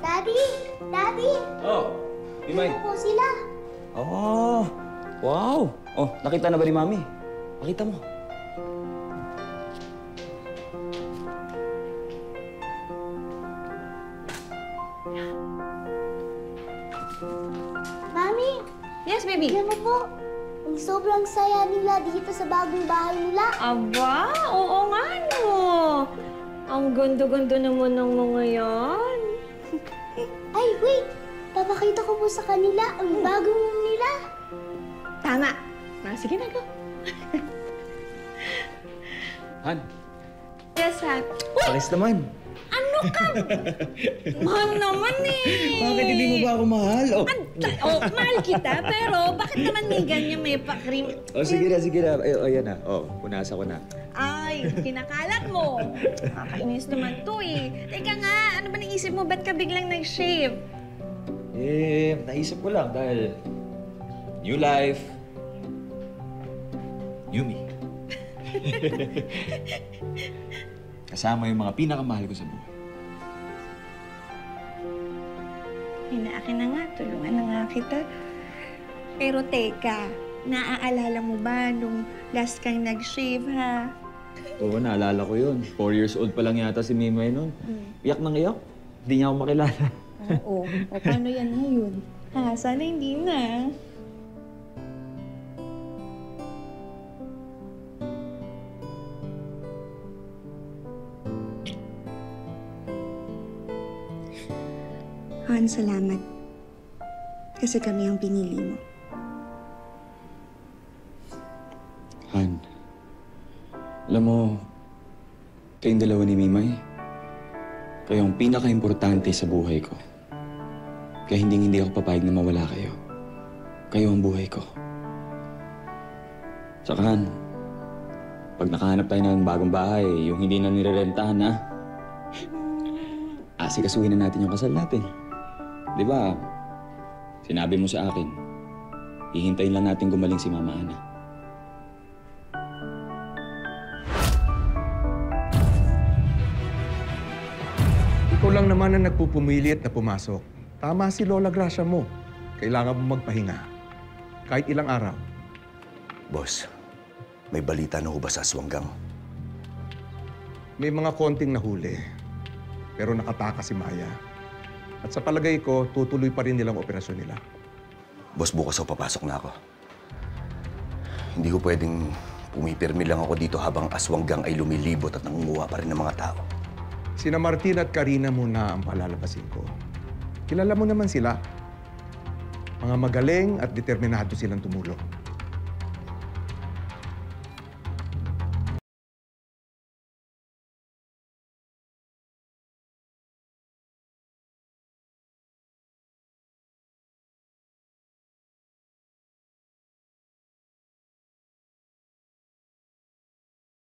Daddy! Daddy! Oh, Imay. Ano po sila? Oh, wow. Oh, nakita na ba ni Mami? Pakita mo. Mami! Yes, baby. Alam mo po, ang sobrang saya nila dito sa bagong bahay nila. Aba, oo nga no. Ang ganda-ganda naman ng mga yan. Ay, wait! Papakita ko po sa kanila ang bagong room nila. Tama. Sige na, go. Han, Yes, ha. alis naman. Ano ka? Mahal naman eh. Bakit hindi mo ba ako mahal? Oh, Mahal kita, pero bakit naman may ganyan may pa-cream? oh sige na, sige na. Ay, oh, yan na. Oh, punasa ko na. Ay, kinakalat mo. Nakakainis naman to eh. Teka nga, ano ba naisip mo? Ba't ka biglang nag-shave? Eh, naisip ko lang dahil new life, new me. Kasama yung mga pinakamahal ko sa buhay. Akin na nga, tulungan na nga kita. Pero teka, naaalala mo ba nung last kang nag-shave, ha? Oo, naalala ko yun. 4 years old pa lang yata si Mimay nun. Iyak nang iyak. Hindi niya ako makilala. Oo. O paano yan ngayon? Ha, sana hindi na. Han, salamat. Kasi kami ang pinili mo. Han, alam mo, kayong dalawa ni Mimay, kayo ang pinaka-importante sa buhay ko. Kaya hindi ako papayag na mawala kayo. Kayo ang buhay ko. Saka Han, pag nakahanap tayo ng bagong bahay, yung hindi na nirerentahan na, asikasuhin na natin yung kasal natin. Di ba, sinabi mo sa akin, hihintayin lang natin gumaling si Mama Ana. Ikaw lang naman ang nagpupumilit na pumasok. Tama si Lola Gracia mo. Kailangan mo magpahinga. Kahit ilang araw. Boss, may balita na ho ba sa aswanggang? May mga konting nahuli. Pero nakatakas si Maya. At sa palagay ko, tutuloy pa rin nilang operasyon nila. Boss, bukas ako papasok na ako. Hindi ko pwedeng pumipirmi lang ako dito habang aswanggang ay lumilibot at nangunguha pa rin ng mga tao. Sina Martin at Karina muna ang palalabasin ko. Kilala mo naman sila. Mga magaling at determinado silang tumulong.